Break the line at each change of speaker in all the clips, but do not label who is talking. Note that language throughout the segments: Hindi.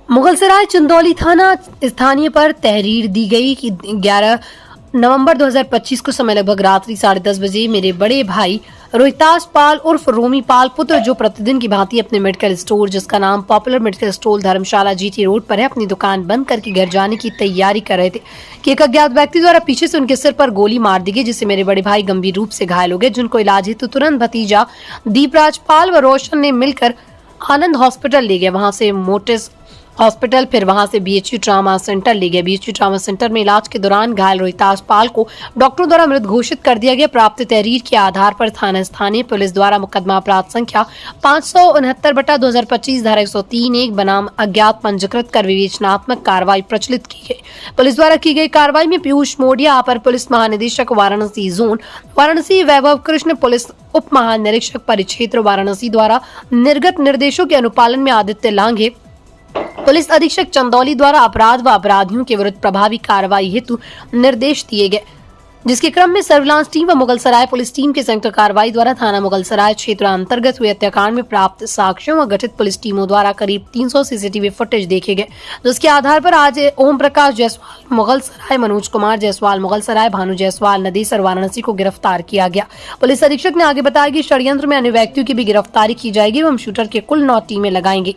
मुगलसराय चंदौली थाना स्थानीय पर तहरीर दी गई कि 11 नवंबर 2025 को समय लगभग रात्रि 10:30 बजे मेरे बड़े भाई रोहितास पाल उर्फ रोमी पाल पुत्र, जो प्रतिदिन की भांति अपने मेडिकल स्टोर जिसका नाम पॉपुलर मेडिकल स्टोर धर्मशाला जीटी रोड पर है, अपनी दुकान बंद करके घर जाने की तैयारी कर रहे थे कि एक अज्ञात व्यक्ति द्वारा पीछे से उनके सिर पर गोली मार दी गई, जिससे मेरे बड़े भाई गंभीर रूप से घायल हो गए, जिनको इलाज हेतु तुरंत भतीजा दीपराज पाल व रोशन ने मिलकर आनंद हॉस्पिटल ले गए। वहां से मोटिस हॉस्पिटल, फिर वहां से बीएचयू ट्रामा सेंटर ले गए। बीएचयू ट्रामा सेंटर में इलाज के दौरान घायल रोहितास पाल को डॉक्टरों द्वारा मृत घोषित कर दिया गया। प्राप्त तहरीर के आधार पर थाना स्थानीय पुलिस द्वारा मुकदमा अपराध संख्या 569/2025 धारा 103(1) बनाम अज्ञात पंजीकृत कर विवेचनात्मक कार्रवाई प्रचलित की गई। पुलिस द्वारा की गई कार्रवाई में पीयूष मोडिया अपर पुलिस महानिदेशक वाराणसी जोन वाराणसी, वैभव कृष्ण पुलिस उप महानिरीक्षक परिक्षेत्र वाराणसी द्वारा निर्गत निर्देशों के अनुपालन में आदित्य लांघे पुलिस अधीक्षक चंदौली द्वारा अपराध व अपराधियों के विरुद्ध प्रभावी कार्रवाई हेतु निर्देश दिए गए, जिसके क्रम में सर्विलांस टीम व मुगलसराय पुलिस टीम के संयुक्त कार्रवाई द्वारा थाना मुगलसराय क्षेत्र अंतर्गत हुए हत्याकांड में प्राप्त साक्ष्यों व गठित पुलिस टीमों द्वारा करीब 300 सीसीटीवी फुटेज देखे गए, जिसके आधार पर आज ओम प्रकाश जायसवाल मुगलसराय, मनोज कुमार जायसवाल मुगलसराय, भानु जायसवाल नदेसर वाराणसी को गिरफ्तार किया गया। पुलिस अधीक्षक ने आगे बताया कि षड्यंत्र में अन्य व्यक्तियों की भी गिरफ्तारी की जाएगी एवं शूटर के कुल 9 टीमें लगाएंगे,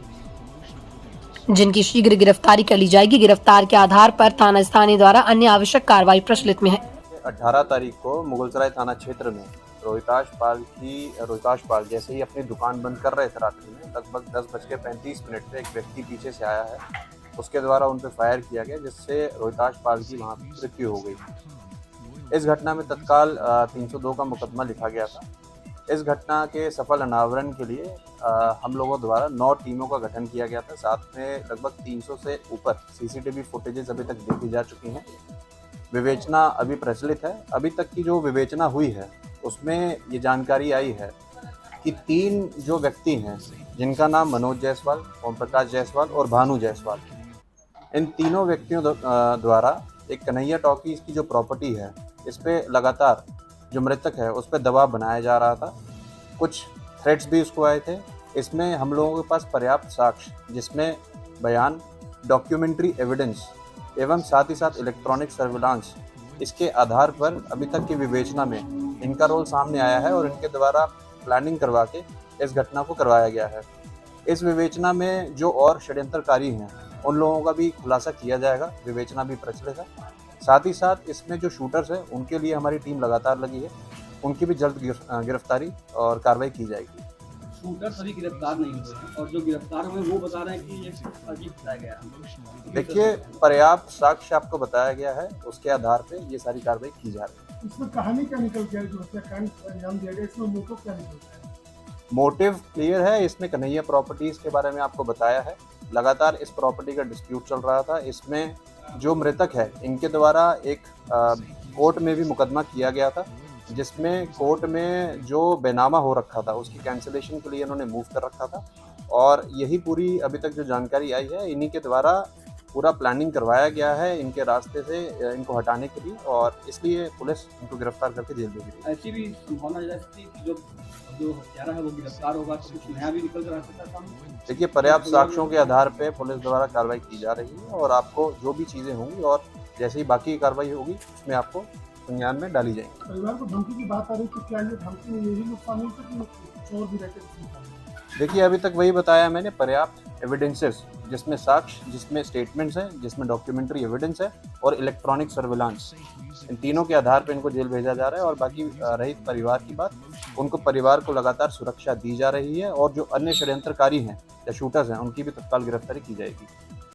जिनकी शीघ्र गिरफ्तारी कर ली जाएगी। गिरफ्तार के आधार पर थाना स्थानीय द्वारा अन्य आवश्यक कार्रवाई प्रचलित में है।
18 तारीख को मुगलसराय थाना क्षेत्र में रोहितास पाल जैसे ही अपनी दुकान बंद कर रहे थे रात्रि में, लगभग 10:35 पे एक व्यक्ति पीछे से आया है, उसके द्वारा उन पर फायर किया गया, जिससे रोहितास पाल की वहाँ मृत्यु हो गई। इस घटना में तत्काल 302 का मुकदमा लिखा गया था। इस घटना के सफल अनावरण के लिए हम लोगों द्वारा 9 टीमों का गठन किया गया था। साथ में लगभग 300 से ऊपर सीसीटीवी फुटेजेस अभी तक देखी जा चुकी हैं। विवेचना अभी प्रचलित है। अभी तक की जो विवेचना हुई है उसमें ये जानकारी आई है कि 3 जो व्यक्ति हैं, जिनका नाम मनोज जायसवाल, ओम प्रकाश जायसवाल और भानु जायसवाल, इन तीनों व्यक्तियों द्वारा एक कन्हैया टॉकीज की जो प्रॉपर्टी है, इस पे लगातार जो मृतक है उस पर दबाव बनाया जा रहा था। कुछ थ्रेट्स भी उसको आए थे। इसमें हम लोगों के पास पर्याप्त साक्ष्य, जिसमें बयान, डॉक्यूमेंट्री एविडेंस एवं साथ ही साथ इलेक्ट्रॉनिक सर्विलांस, इसके आधार पर अभी तक की विवेचना में इनका रोल सामने आया है और इनके द्वारा प्लानिंग करवा के इस घटना को करवाया गया है। इस विवेचना में जो और षड्यंत्रकारी हैं उन लोगों का भी खुलासा किया जाएगा। विवेचना भी प्रचलित है। साथ ही साथ इसमें जो शूटर्स हैं उनके लिए हमारी टीम लगातार लगी है, उनकी भी जल्द गिरफ्तारी और कार्रवाई की जाएगी।
शूटर सभी गिरफ्तार नहीं हुए हैं और जो गिरफ्तार हुए वो बता रहे हैं कि ये फर्जी बताया गया है।
देखिए, पर्याप्त साक्ष्य आपको बताया गया है, उसके आधार पे ये सारी कार्रवाई की जा रही है।
इसमें कहानी क्या निकल गया, जो हत्याकांड अंजाम दिया गया, इसमें मोटिव क्या निकल गया?
मोटिव क्लियर है। इसमें कन्हैया प्रॉपर्टीज के बारे में आपको बताया है। लगातार इस प्रॉपर्टी का डिस्प्यूट चल रहा था। इसमें जो मृतक है इनके द्वारा एक कोर्ट में भी मुकदमा किया गया था, जिसमें कोर्ट में जो बेनामा हो रखा था उसकी कैंसिलेशन के लिए इन्होंने मूव कर रखा था, और यही पूरी अभी तक जो जानकारी आई है, इन्हीं के द्वारा पूरा प्लानिंग करवाया गया है इनके रास्ते से इनको हटाने के लिए, और इसलिए पुलिस इनको गिरफ्तार करके जेल भेज रही है।
ऐसी भी संभावना जैसी कि जो हत्यारा है वो गिरफ्तार होगा तो कुछ नया भी निकल कर आ सकता है सामने।
देखिए, पर्याप्त साक्ष्यों के आधार पे पुलिस द्वारा कार्रवाई की जा रही है, और आपको जो भी चीज़ें होंगी और जैसे ही बाकी कार्रवाई होगी उसमें आपको संज्ञान में डाली जाएंगी।
परिवार को धमकी की बात आ रही है, क्या ये धमकी में यही लोग शामिल थे कि कुछ और भी रहते?
देखिए, अभी तक वही बताया मैंने, पर्याप्त एविडेंसेस, जिसमें साक्ष्य, जिसमें स्टेटमेंट्स हैं, जिसमें डॉक्यूमेंट्री एविडेंस है और इलेक्ट्रॉनिक सर्विलांस, इन तीनों के आधार पर इनको जेल भेजा जा रहा है। और बाकी रही परिवार की बात, उनको परिवार को लगातार सुरक्षा दी जा रही है, और जो अन्य षड्यंत्रकारी हैं या शूटर्स हैं उनकी भी तत्काल गिरफ्तारी की जाएगी।